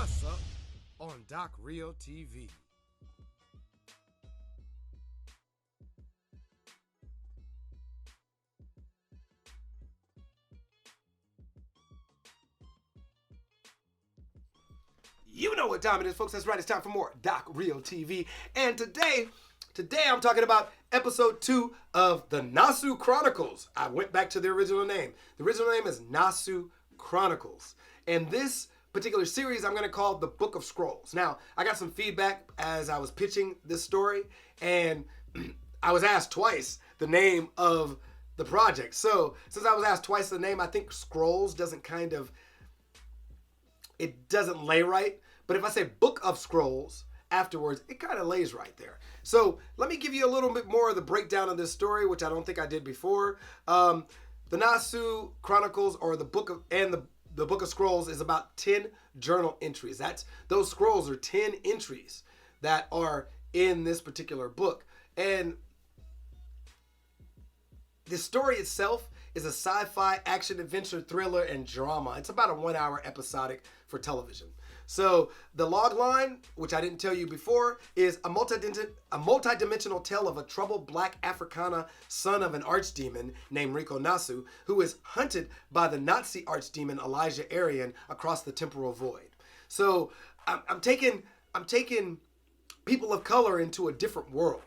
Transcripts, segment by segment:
What's up on Doc Real TV? You know what time it is, folks. That's right. It's time for more Doc Real TV. And today I'm talking about episode 2 of the Nasu Chronicles. I went back to the original name. The original name is Nasu Chronicles. And this particular series I'm going to call the Book of Scrolls. Now, I got some feedback as I was pitching this story, and I was asked twice the name of the project. So, since I was asked twice the name, I think Scrolls doesn't lay right. But if I say Book of Scrolls afterwards, it kind of lays right there. So let me give you a little bit more of the breakdown of this story, which I don't think I did before. The Nasu Chronicles, or the Book of Scrolls, is about 10 journal entries. Those scrolls are 10 entries that are in this particular book. And the story itself is a sci-fi action adventure thriller and drama. It's about a 1-hour episodic for television. So the log line, which I didn't tell you before, is a multi-dimensional tale of a troubled black Africana son of an archdemon named Rico Nasu, who is hunted by the Nazi archdemon Elijah Aryan across the temporal void. So I'm taking people of color into a different world,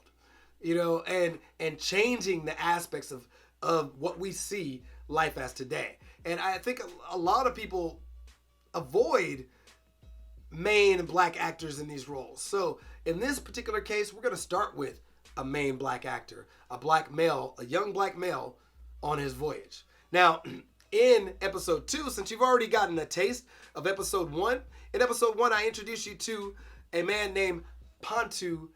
and changing the aspects of what we see life as today. And I think a lot of people avoid main black actors in these roles. So in this particular case, we're going to start with a main black actor, a young black male on his voyage. Now, in episode 2, since you've already gotten a taste of episode 1, in episode 1, I introduced you to a man named Pontu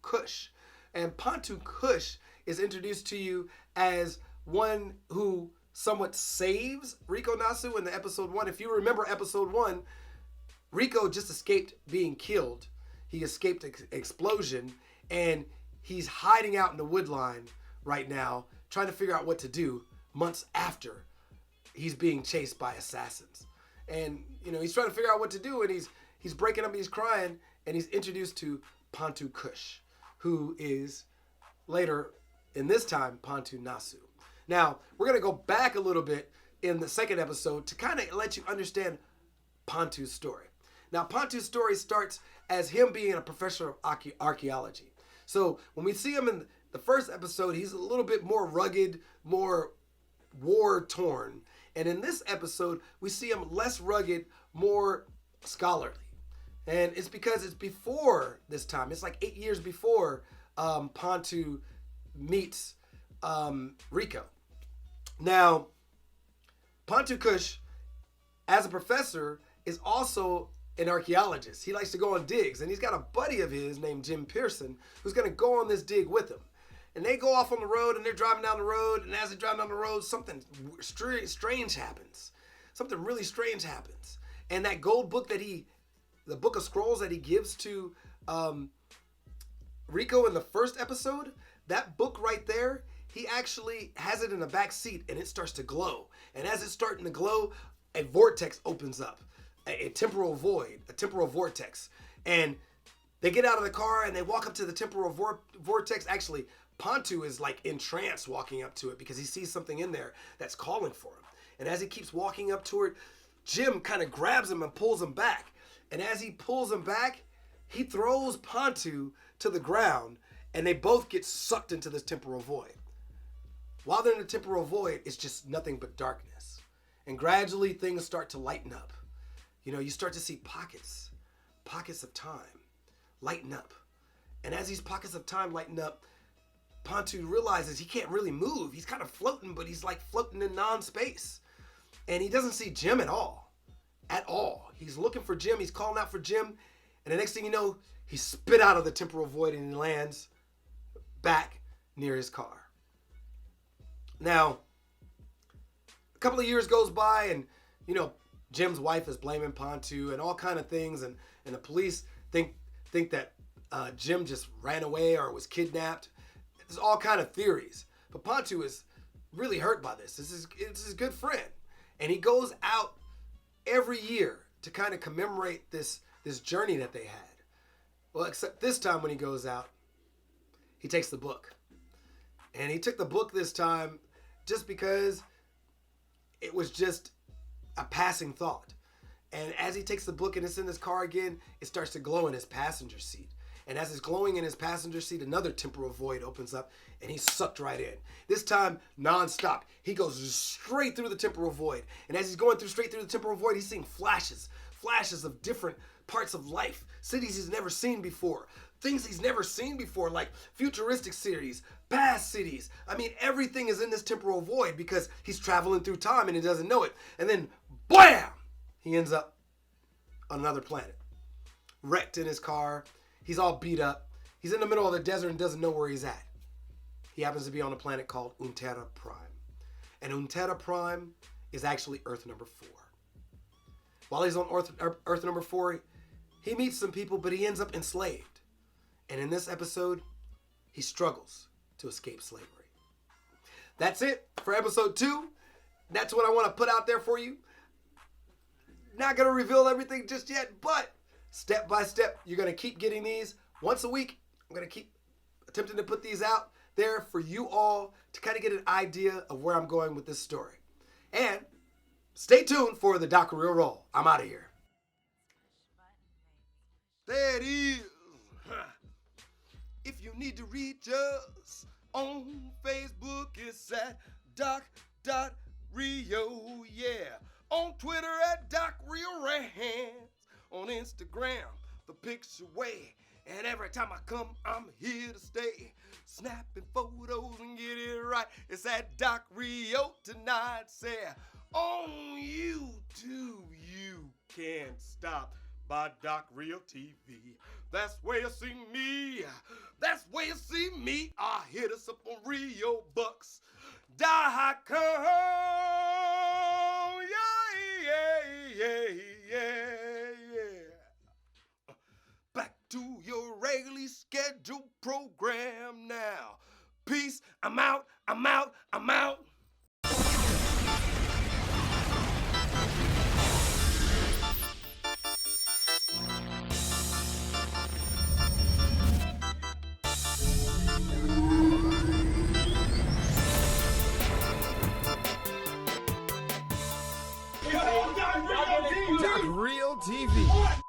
Kush. And Pontu Kush is introduced to you as one who somewhat saves Rico Nasu in the episode 1. If you remember episode 1, Rico just escaped being killed. He escaped explosion, and he's hiding out in the woodline right now, trying to figure out what to do months after he's being chased by assassins. And, he's trying to figure out what to do, and he's breaking up, and he's crying, and he's introduced to Pontu Kush, who is later, in this time, Pontu Nasu. Now, we're going to go back a little bit in the second episode to kind of let you understand Pontu's story. Now, Pontu's story starts as him being a professor of archaeology. So when we see him in the first episode, he's a little bit more rugged, more war-torn. And in this episode, we see him less rugged, more scholarly. And it's because it's before this time. It's like 8 years before Pontu meets Rico. Now, Pontu Kush, as a professor, is also an archaeologist. He likes to go on digs, and he's got a buddy of his named Jim Pearson who's going to go on this dig with him. And they go off on the road, and they're driving down the road, and as they drive down the road, something strange happens. Something really strange happens. And that gold book the Book of Scrolls that he gives to Rico in the first episode, that book right there, he actually has it in the back seat, and it starts to glow. And as it's starting to glow, a vortex opens up, a temporal void, a temporal vortex. And they get out of the car, and they walk up to the temporal vortex. Actually, Pontu is like in trance walking up to it because he sees something in there that's calling for him. And as he keeps walking up to it, Jim kind of grabs him and pulls him back. And as he pulls him back, he throws Pontu to the ground, and they both get sucked into this temporal void. While they're in the temporal void, it's just nothing but darkness. And gradually things start to lighten up. You start to see pockets of time lighten up. And as these pockets of time lighten up, Pontu realizes he can't really move. He's kind of floating, but he's like floating in non-space. And he doesn't see Jim at all. At all. He's looking for Jim. He's calling out for Jim. And the next thing you know, he's spit out of the temporal void and he lands back near his car. Now, a couple of years goes by, and Jim's wife is blaming Pontu and all kind of things, and the police think that Jim just ran away or was kidnapped. There's all kind of theories, but Pontu is really hurt by this. This is his good friend, and he goes out every year to kind of commemorate this journey that they had. Well, except this time when he goes out, he takes the book. And he took the book this time just because it was just a passing thought. And as he takes the book and it's in his car again, it starts to glow in his passenger seat. And as it's glowing in his passenger seat, another temporal void opens up and he's sucked right in. This time, nonstop. He goes straight through the temporal void. And as he's going straight through the temporal void, he's seeing flashes of different parts of life, cities he's never seen before, things he's never seen before, like futuristic cities, past cities. I mean, everything is in this temporal void because he's traveling through time and he doesn't know it. And then, blam! He ends up on another planet, wrecked in his car. He's all beat up. He's in the middle of the desert and doesn't know where he's at. He happens to be on a planet called Untera Prime. And Untera Prime is actually Earth number 4. While he's on Earth number 4, he meets some people, but he ends up enslaved. And in this episode, he struggles to escape slavery. That's it for episode 2. That's what I want to put out there for you. Not going to reveal everything just yet, but step by step, you're going to keep getting these once a week. I'm going to keep attempting to put these out there for you all to kind of get an idea of where I'm going with this story. And stay tuned for the Doc Real Roll. I'm out of here. There it is. If you need to reach us on Facebook, it's at doc.rio, yeah. On Twitter at DocRealRants. On Instagram, the picture way. And every time I come, I'm here to stay. Snapping photos and get it right. It's at Doc Rio tonight. Say, on YouTube, you can't stop by Doc Rio TV. That's where you see me. That's where you see me. Hit us up on RioBucks.com. Yeah. Back to your regularly scheduled program now. Peace. I'm out. Real TV.